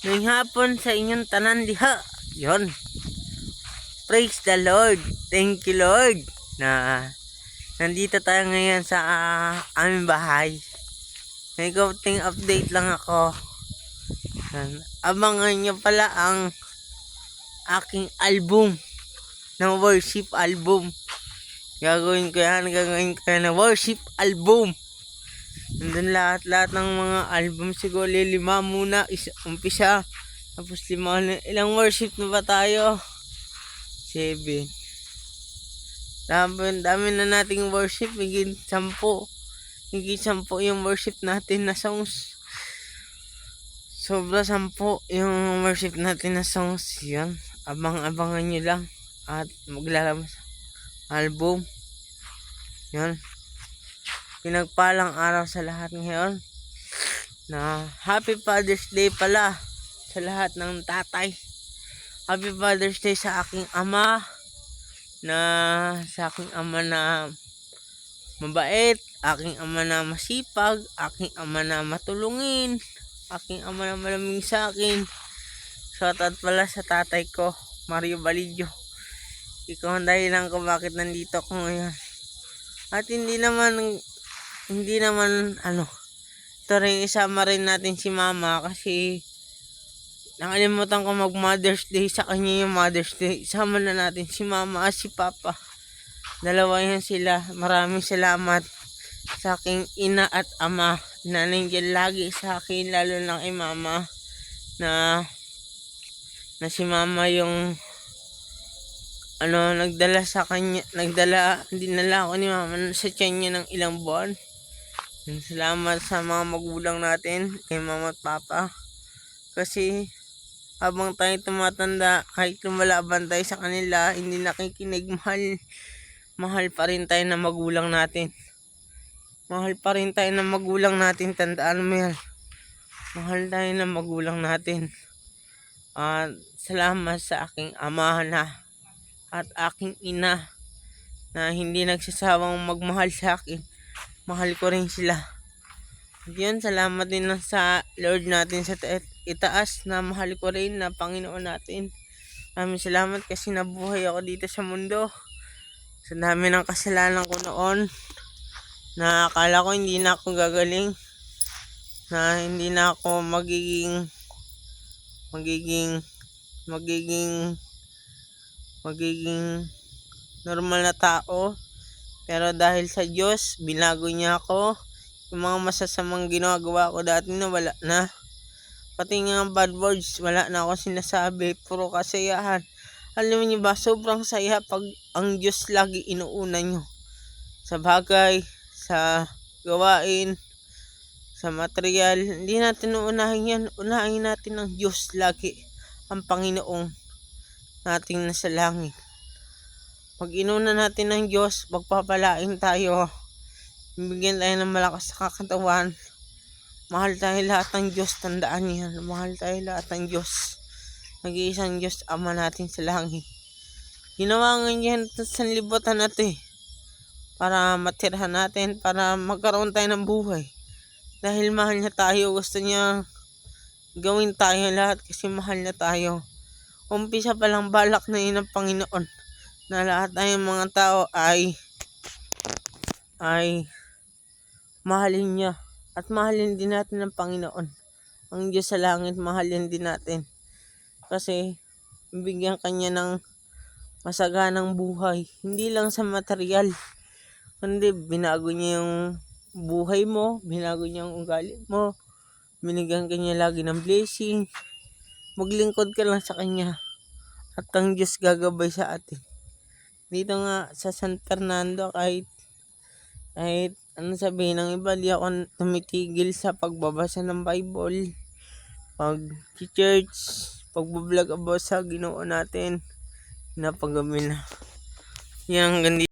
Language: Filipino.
Ngayong hapon sa inyong tanan diha. Yon. Praise the Lord. Thank you, Lord. Na nandito tayo ngayon sa aming bahay. May kaunting update lang ako. Abangan nyo pala ang aking album ng worship album. Gagawin ko yan na worship album. Nandun lahat ng mga album, siguro 5 muna, umpisa. Tapos 5 ilang worship na ba tayo? 7. Dami na nating worship, higit 10. Higit 10 yung worship natin na songs. Sobra 10 yung worship natin na songs. Yan, abangan nyo lang. At maglalabas album. Yan. Pinagpalang araw sa lahat ngayon. Na Happy Father's Day pala sa lahat ng tatay. Happy Father's Day sa aking ama na mabait, aking ama na masipag, aking ama na matulungin, aking ama na malamig sa akin. Shoutout pala sa tatay ko, Mario Balillo. Ikaw ang dahilan ko bakit nandito ako ngayon. At hindi naman ito rin isama rin natin si mama kasi nakalimutan ko mag Mother's Day sa kanya yung Mother's Day. Isama na natin si mama at si papa. Dalawa yan sila. Maraming salamat sa aking ina at ama na nandiyan lagi sa akin, lalo na kay mama na si mama yung dinala ako ni mama sa tiyan niya ng ilang buwan. Salamat sa mga magulang natin, kay mama at papa. Kasi habang tayo tumatanda, kahit lumalaban tayo sa kanila, hindi nakikinig, mahal pa rin tayo ng magulang natin. Mahal pa rin tayo ng magulang natin, tandaan mo yan. Mahal tayo ng magulang natin. At salamat sa aking ama at aking ina na hindi nagsasawang magmahal sa akin. Mahal ko rin sila. At yun, salamat din sa Lord natin sa itaas na mahal ko rin na Panginoon natin. Maraming salamat kasi nabuhay ako dito sa mundo. Sa dami ng kasalanan ko noon na akala ko hindi na ako gagaling, na hindi na ako magiging normal na tao. Pero dahil sa Diyos, binago niya ako. Yung mga masasamang ginagawa ko dati na wala na. Pati nga bad words, wala na ako sinasabi. Puro kasayahan. Alam niyo ba, sobrang saya pag ang Diyos lagi inuuna nyo. Sa bagay, sa gawain, sa material. Hindi natin uunahin yan. Unahin natin ang Diyos lagi. Ang Panginoong nating nasa langit. Pag inuna natin ng Diyos, pagpapalain tayo. Bigyan tayo ng malakas sa katawan. Mahal tayo lahat ng Diyos. Tandaan niyo yan. Mahal tayo lahat ng Diyos. Nag-iisang Diyos, Ama natin sa langit. Ginawa nga yan sa libutan natin para matirhan natin, para magkaroon tayo ng buhay. Dahil mahal na tayo, gusto niya gawin tayo lahat kasi mahal na tayo. Umpisa pa lang balak na yun ng Panginoon na lahat tayong mga tao ay mahalin niya. At mahalin din natin ng Panginoon. Ang Diyos sa langit, mahalin din natin. Kasi bigyan kanya ng masaganang buhay. Hindi lang sa material. Kundi binago niya yung buhay mo. Binago niya yung ugali mo. Binigyan kanya lagi ng blessing. Maglingkod ka lang sa kanya. At ang Diyos gagabay sa atin. Dito nga sa San Fernando, kahit ano sabihin ng iba, di ako tumitigil sa pagbabasa ng Bible, pag-church, pag-vlog about sa Ginoo natin, napagabi na. Yan, gandi.